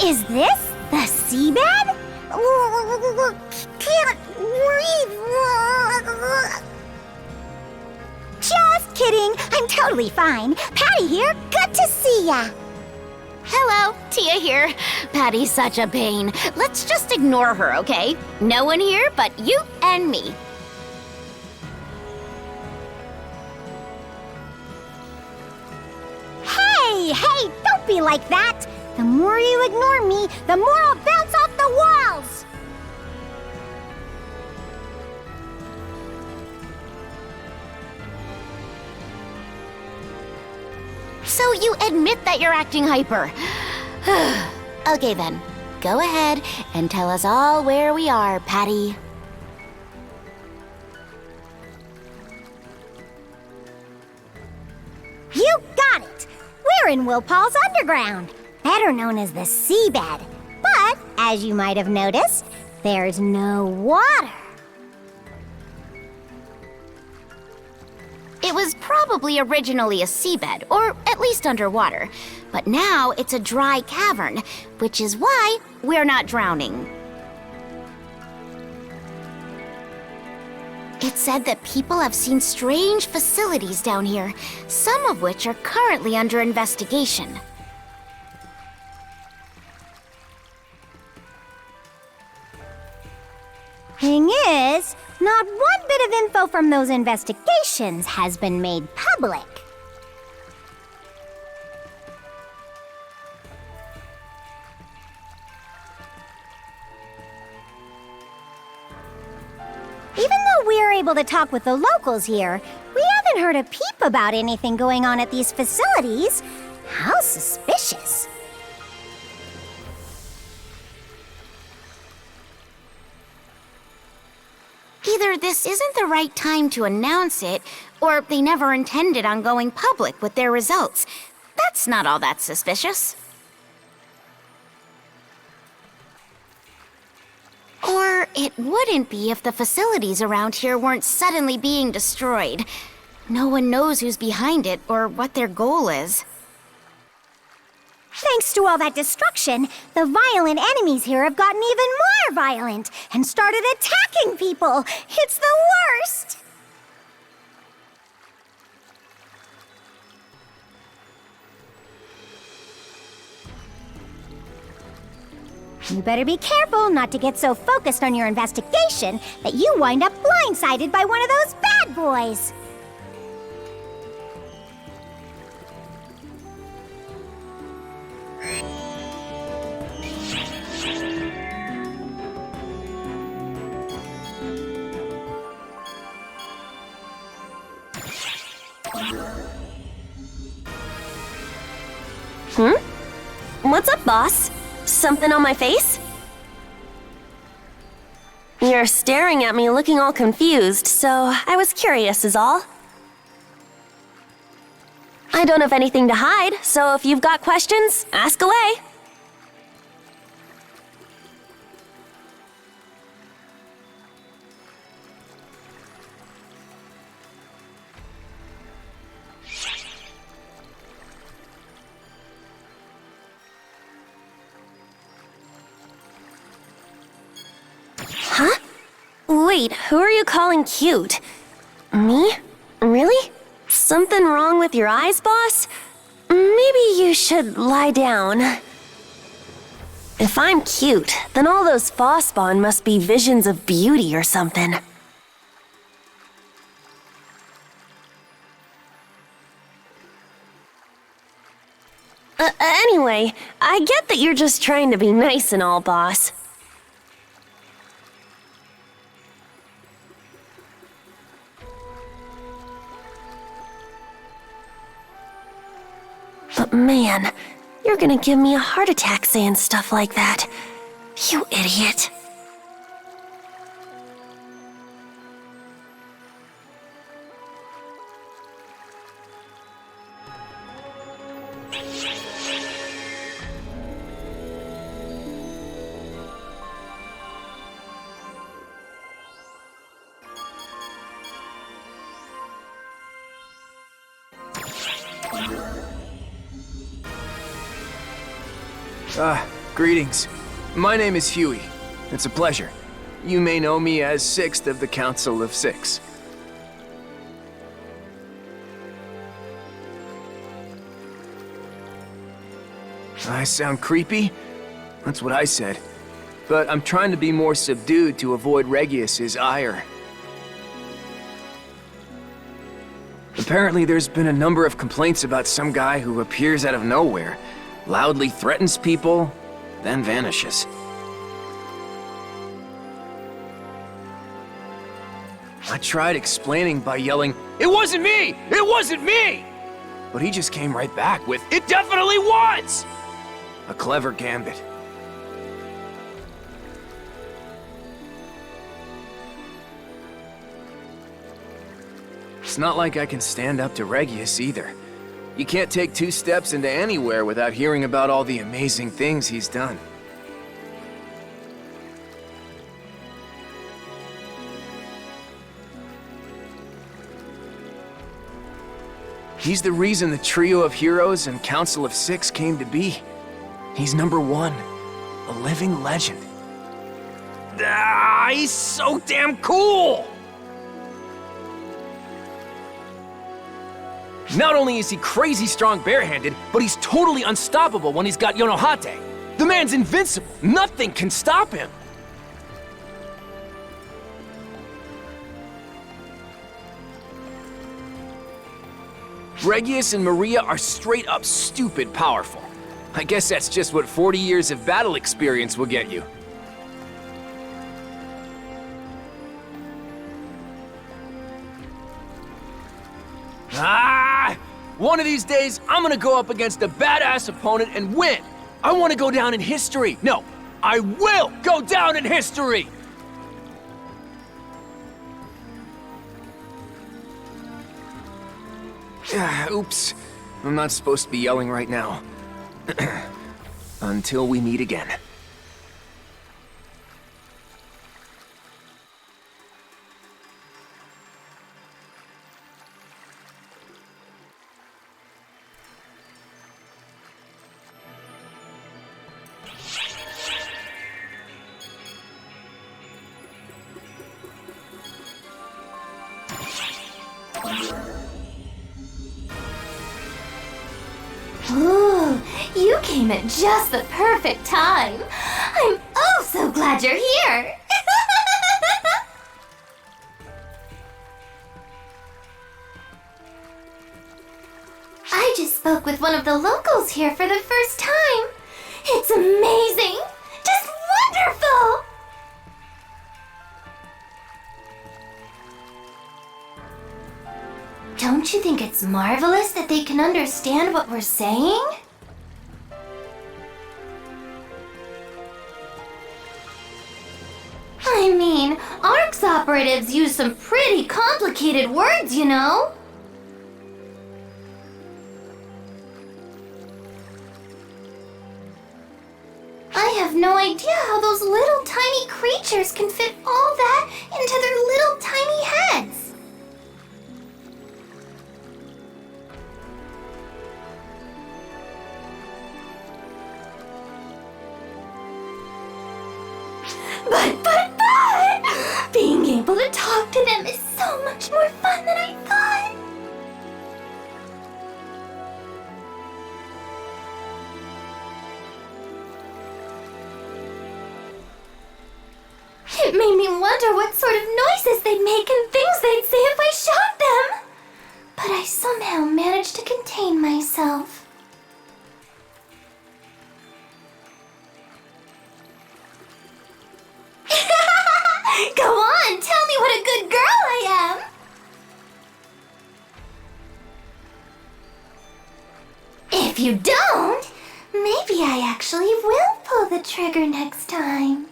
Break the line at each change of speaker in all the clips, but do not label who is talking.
Is this the seabed? Can't breathe. Just kidding. I'm totally fine. Patty here. Good to see ya.
Hello, Tia here. Patty's such a pain. Let's just ignore her, okay? No one here but you and me.
Hey, don't be like that. The more you ignore me, the more I'll bounce off the walls.
So you admit that you're acting hyper. Okay then, go ahead and tell us all where we are, Patty.
You got it. We're in Wopal's underground, better known as the seabed. But, as you might have noticed, there's no water.
It was probably originally a seabed, or at least underwater. But now it's a dry cavern, which is why we're not drowning. It's said that people have seen strange facilities down here, some of which are currently under investigation.
Thing is, not one bit of info from those investigations has been made public. Even though we're able to talk with the locals here, we haven't heard a peep about anything going on at these facilities. How suspicious.
Either this isn't the right time to announce it, or they never intended on going public with their results. That's not all that suspicious. Or it wouldn't be if the facilities around here weren't suddenly being destroyed. No one knows who's behind it or what their goal is.
Thanks to all that destruction, the violent enemies here have gotten even more violent and started attacking people. It's the worst! You better be careful not to get so focused on your investigation that you wind up blindsided by one of those bad boys.
What's up, boss? Something on my face? You're staring at me looking all confused, so I was curious is all. I don't have anything to hide, so if you've got questions, ask away. Huh? Wait, who are you calling cute? Me? Really? Something wrong with your eyes, boss? Maybe you should lie down. If I'm cute, then all those Phosphon must be visions of beauty or something. Anyway, I get that you're just trying to be nice and all, boss. But man, you're gonna give me a heart attack saying stuff like that. You idiot.
Greetings. My name is Huey. It's a pleasure. You may know me as Sixth of the Council of Six. I sound creepy? That's what I said. But I'm trying to be more subdued to avoid Regius's ire. Apparently there's been a number of complaints about some guy who appears out of nowhere, loudly threatens people, then vanishes. I tried explaining by yelling, "It wasn't me! It wasn't me!" But he just came right back with, "It definitely was!" A clever gambit. It's not like I can stand up to Regius either. You can't take 2 steps into anywhere without hearing about all the amazing things he's done. He's the reason the Trio of Heroes and Council of Six came to be. He's #1, a living legend. Ah, he's so damn cool! Not only is he crazy strong barehanded, but he's totally unstoppable when he's got Yonohate. The man's invincible. Nothing can stop him. Regius and Maria are straight up stupid powerful. I guess that's just what 40 years of battle experience will get you. One of these days, I'm gonna go up against a badass opponent and win. I want to go down in history. No, I will go down in history! Oops. I'm not supposed to be yelling right now. Until we meet again.
Ooh, you came at just the perfect time. I'm oh so glad you're here. I just spoke with one of the locals here for the first time. It's amazing. Just wonderful. Don't you think it's marvelous that they can understand what we're saying? I mean, ARC's operatives use some pretty complicated words, you know? I have no idea how those little tiny creatures can fit all that into their little tiny heads. But, being able to talk to them is so much more fun than I thought. It made me wonder what sort of noises they'd make and things they'd say if I shot them. But I somehow managed to contain myself. Go on, tell me what a good girl I am! If you don't, maybe I actually will pull the trigger next time.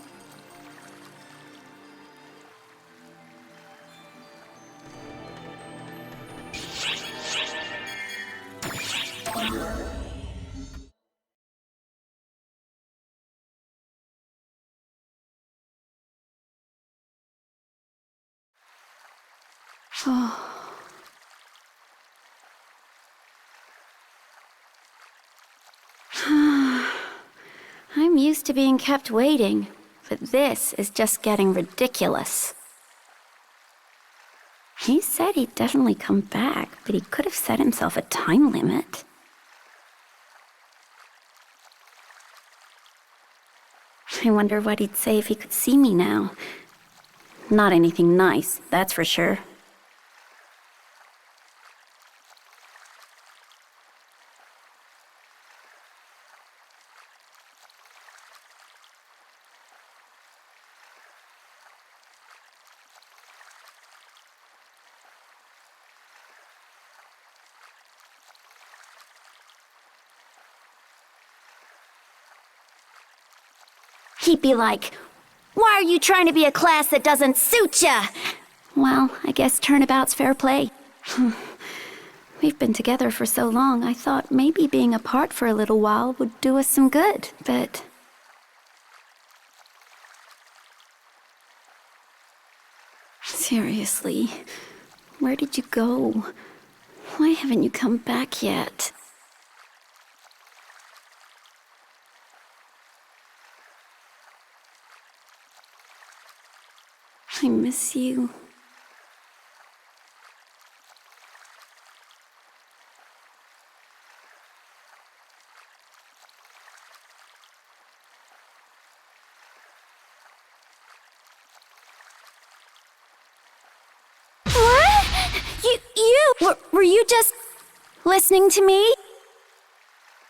I'm used to being kept waiting, but this is just getting ridiculous. He said he'd definitely come back, but he could have set himself a time limit. I wonder what he'd say if he could see me now. Not anything nice, that's for sure. He'd be like, "Why are you trying to be a class that doesn't suit ya?" Well, I guess turnabout's fair play. We've been together for so long, I thought maybe being apart for a little while would do us some good, but... Seriously, where did you go? Why haven't you come back yet? I miss you. What? Were you just listening to me?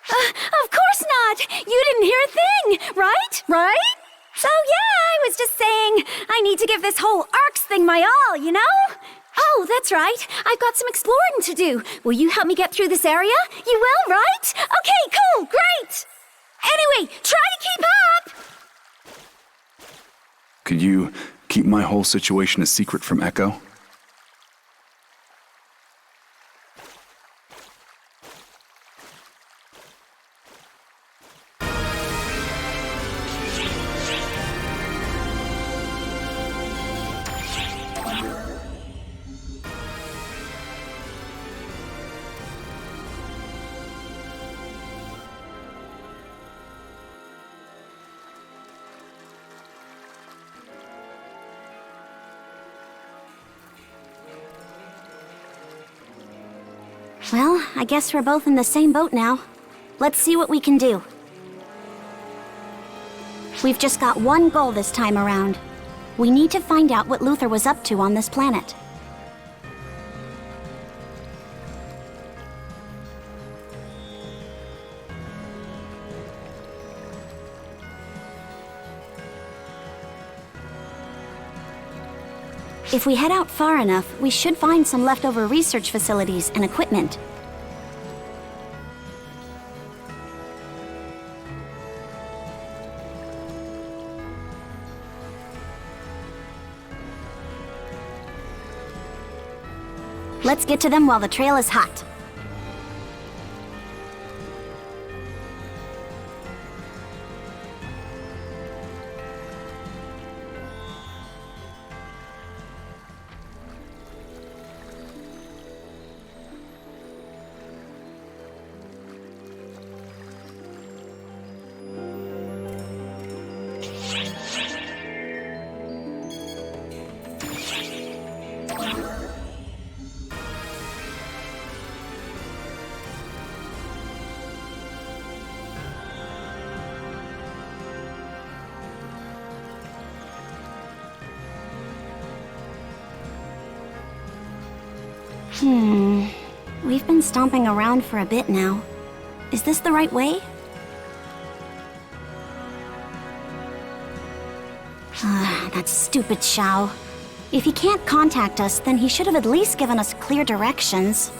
Of course not! You didn't hear a thing, right? So yeah, I was just saying, I need to give this whole ARCS thing my all, you know? Oh, that's right. I've got some exploring to do. Will you help me get through this area? You will, right? Okay, cool, great! Anyway, try to keep up!
Could you keep my whole situation a secret from Echo?
Well, I guess we're both in the same boat now. Let's see what we can do. We've just got one goal this time around. We need to find out what Luther was up to on this planet. If we head out far enough, we should find some leftover research facilities and equipment. Let's get to them while the trail is hot. We've been stomping around for a bit now. Is this the right way? That stupid Shao. If he can't contact us, then he should have at least given us clear directions.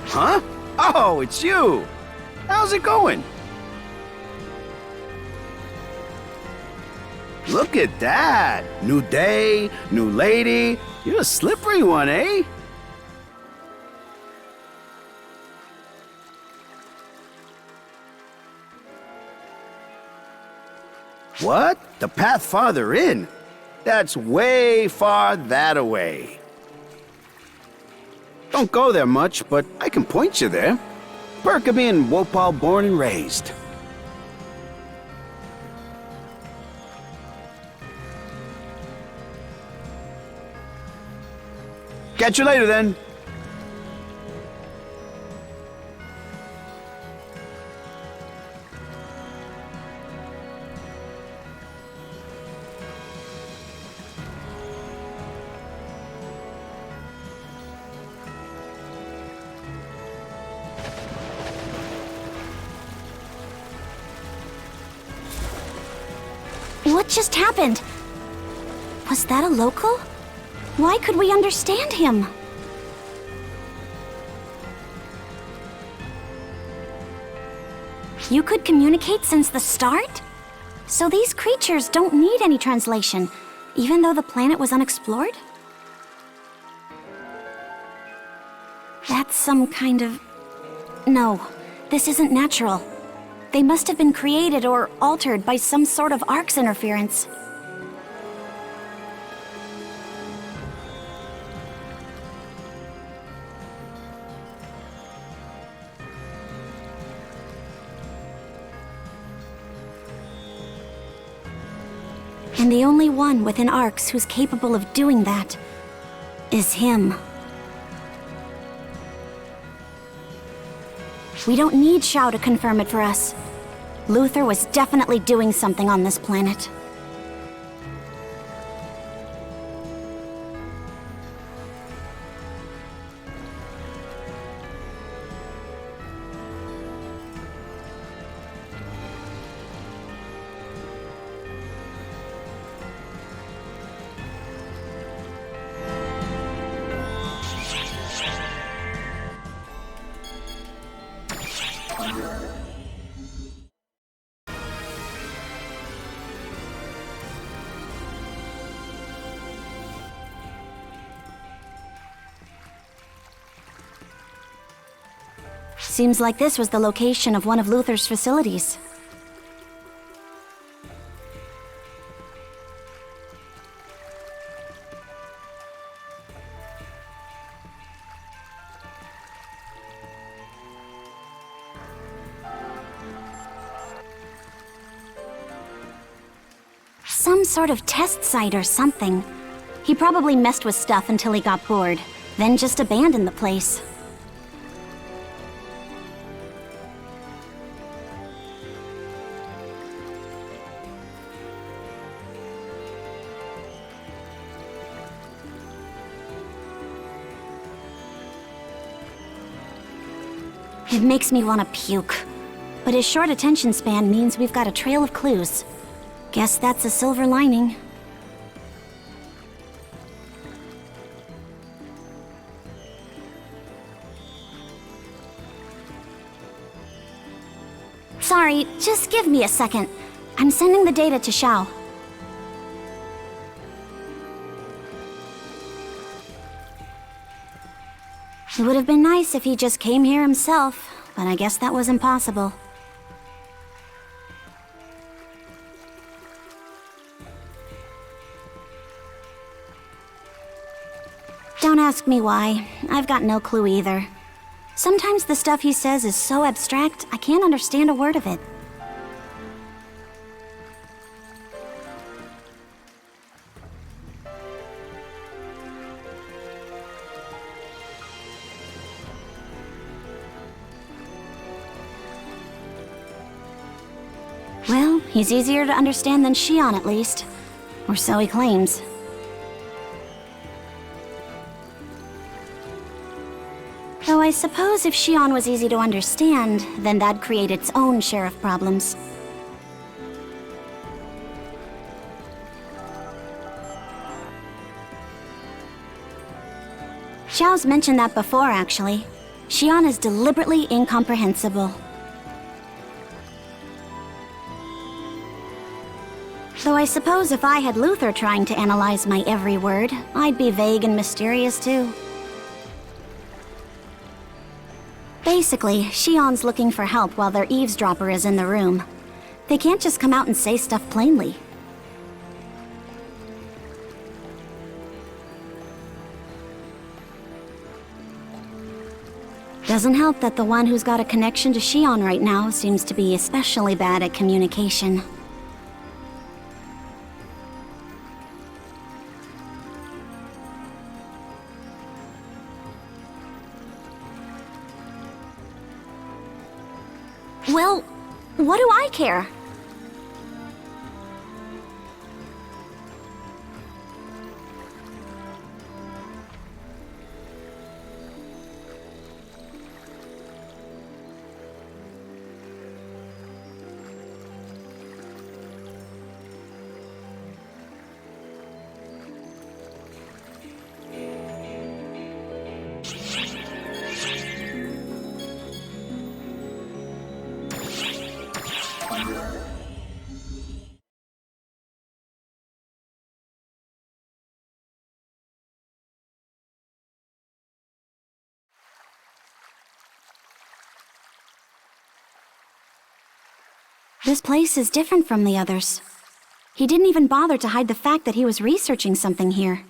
Huh? Oh, it's you! How's it going? Look at that! New day, new lady. You're a slippery one, eh? What? The path farther in? That's way far that away. Don't go there much, but I can point you there. Perk of being wopal born and raised. Catch you later, then.
What just happened? Was that a local? Why could we understand him? You could communicate since the start? So these creatures don't need any translation, even though the planet was unexplored? That's some kind of... No, this isn't natural. They must have been created or altered by some sort of Ark's interference. And the only one within Arks who's capable of doing that is him. We don't need Shao to confirm it for us. Luther was definitely doing something on this planet. Seems like this was the location of one of Luther's facilities. Some sort of test site or something. He probably messed with stuff until he got bored, then just abandoned the place. It makes me want to puke. But his short attention span means we've got a trail of clues. Guess that's a silver lining. Sorry, just give me a second. I'm sending the data to Shao. It would have been nice if he just came here himself, but I guess that was impossible. Don't ask me why. I've got no clue either. Sometimes the stuff he says is so abstract, I can't understand a word of it. Well, he's easier to understand than Xion at least. Or so he claims. Though I suppose if Xion was easy to understand, then that'd create its own share of problems. Xiao's mentioned that before, actually. Xion is deliberately incomprehensible. Though I suppose if I had Luther trying to analyze my every word, I'd be vague and mysterious too. Basically, Xion's looking for help while their eavesdropper is in the room. They can't just come out and say stuff plainly. Doesn't help that the one who's got a connection to Xion right now seems to be especially bad at communication. Well, what do I care? This place is different from the others. He didn't even bother to hide the fact that he was researching something here.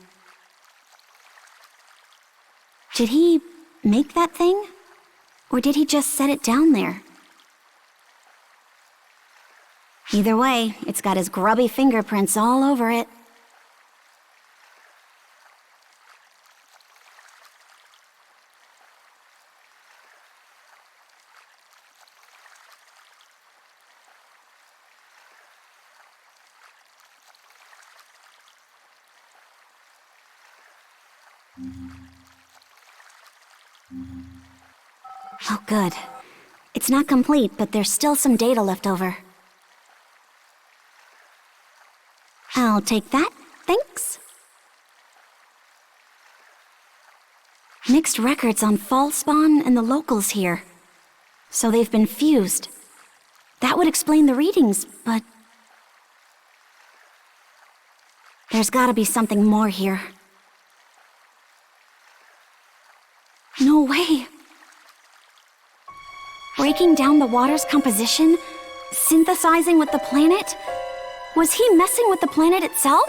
Did he make that thing? Or did he just set it down there? Either way, it's got his grubby fingerprints all over it. Oh, good. It's not complete, but there's still some data left over. I'll take that, thanks. Mixed records on fall spawn and the locals here. So they've been fused. That would explain the readings, but... there's gotta be something more here. No way. Breaking down the water's composition? Synthesizing with the planet? Was he messing with the planet itself?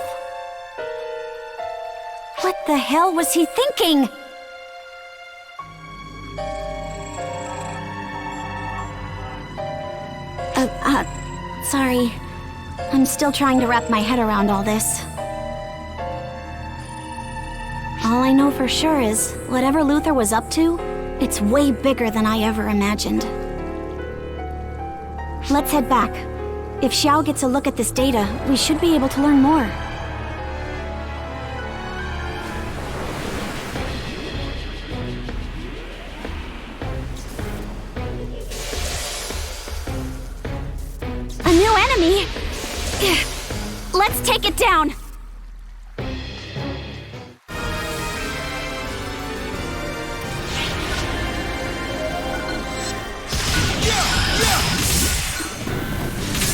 What the hell was he thinking? Sorry. I'm still trying to wrap my head around all this. All I know for sure is, whatever Luther was up to, it's way bigger than I ever imagined. Let's head back. If Xiao gets a look at this data, we should be able to learn more. A new enemy? Let's take it down!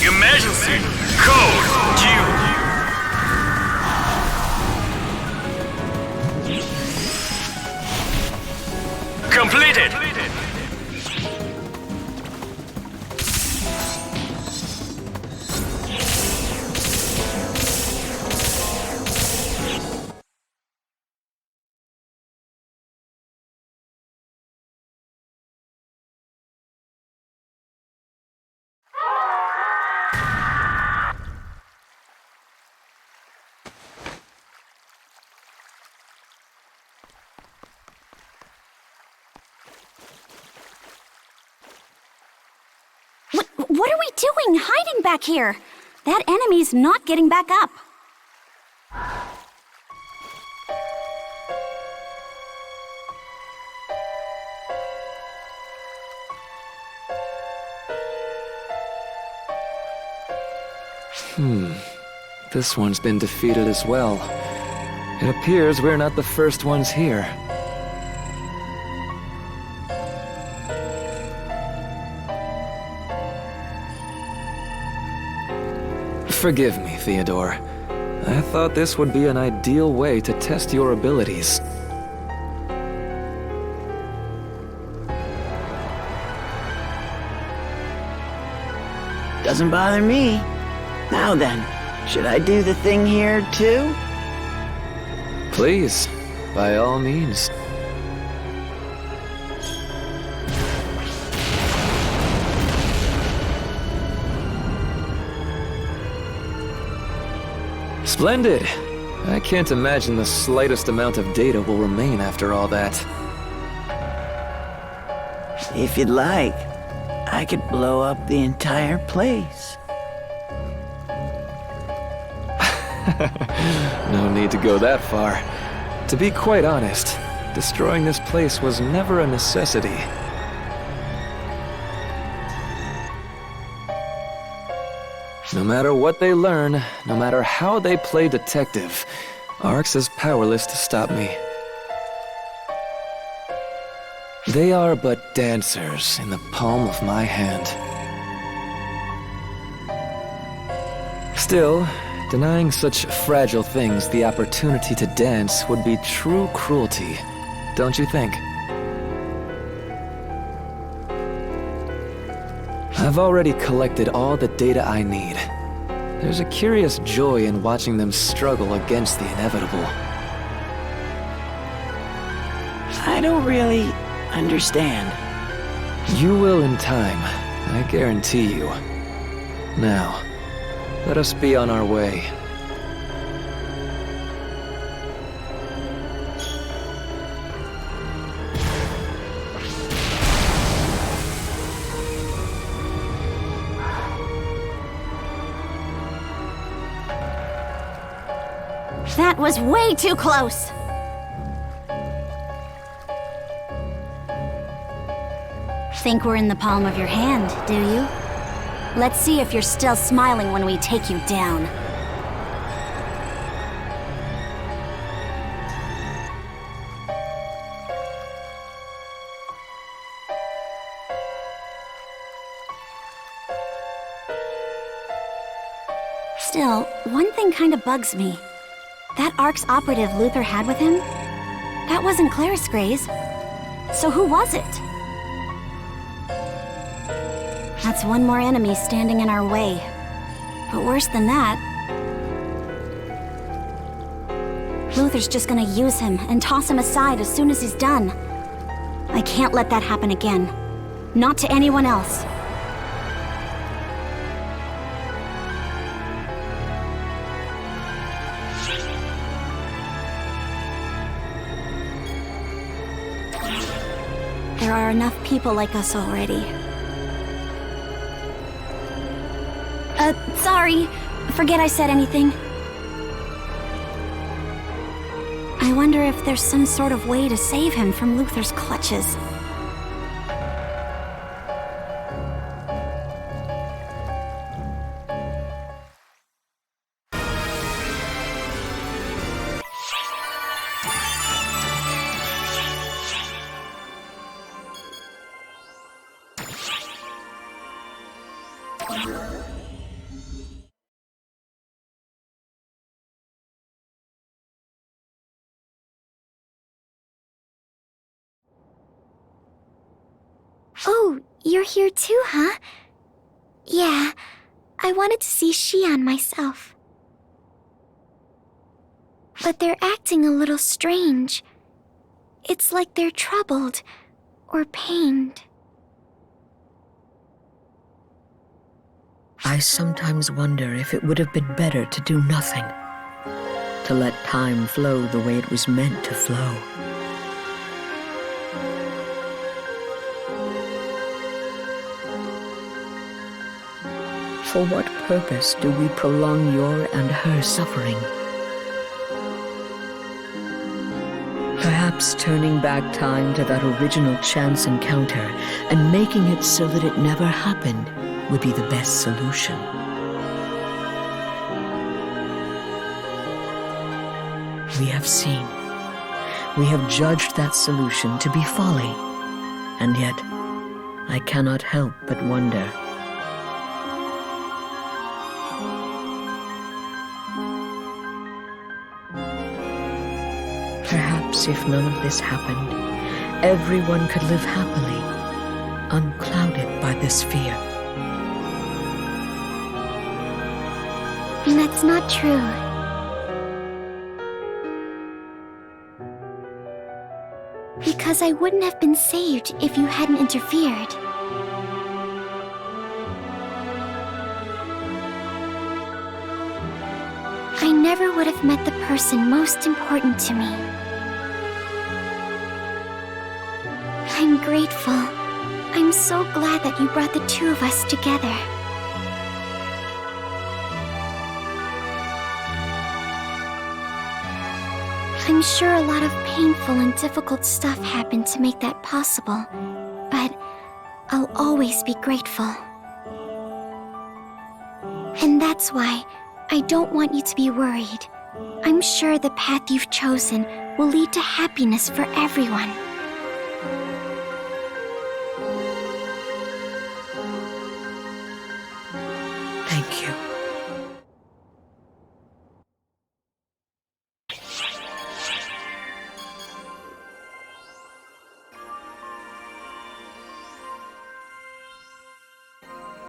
Emergency! Code due! Completed!
What are we doing hiding back here? That enemy's not getting back up.
This one's been defeated as well. It appears we're not the first ones here. Forgive me, Theodore. I thought this would be an ideal way to test your abilities.
Doesn't bother me. Now then, should I do the thing here, too?
Please, by all means. Splendid. I can't imagine the slightest amount of data will remain after all that.
If you'd like, I could blow up the entire place.
No need to go that far. To be quite honest, destroying this place was never a necessity. No matter what they learn, no matter how they play detective, Arx is powerless to stop me. They are but dancers in the palm of my hand. Still, denying such fragile things the opportunity to dance would be true cruelty, don't you think? I've already collected all the data I need. There's a curious joy in watching them struggle against the inevitable.
I don't really understand.
You will in time, I guarantee you. Now, let us be on our way.
That was way too close! Think we're in the palm of your hand, do you? Let's see if you're still smiling when we take you down. Still, one thing kinda bugs me. That Arx operative Luther had with him? That wasn't Claris Grays. So who was it? That's one more enemy standing in our way. But worse than that, Luther's just gonna use him and toss him aside as soon as he's done. I can't let that happen again. Not to anyone else. There are enough people like us already. Sorry. Forget I said anything. I wonder if there's some sort of way to save him from Luther's clutches.
Oh, you're here too, huh? Yeah, I wanted to see Xian myself. But they're acting a little strange. It's like they're troubled or pained.
I sometimes wonder if it would have been better to do nothing. To let time flow the way it was meant to flow. For what purpose do we prolong your and her suffering? Perhaps turning back time to that original chance encounter and making it so that it never happened would be the best solution. We have seen. We have judged that solution to be folly. And yet, I cannot help but wonder. Perhaps if none of this happened, everyone could live happily, unclouded by this fear.
That's not true. Because I wouldn't have been saved if you hadn't interfered. I never would have met the person most important to me. I'm grateful. I'm so glad that you brought the two of us together. I'm sure a lot of painful and difficult stuff happened to make that possible, but I'll always be grateful. And that's why I don't want you to be worried. I'm sure the path you've chosen will lead to happiness for everyone.
Thank you.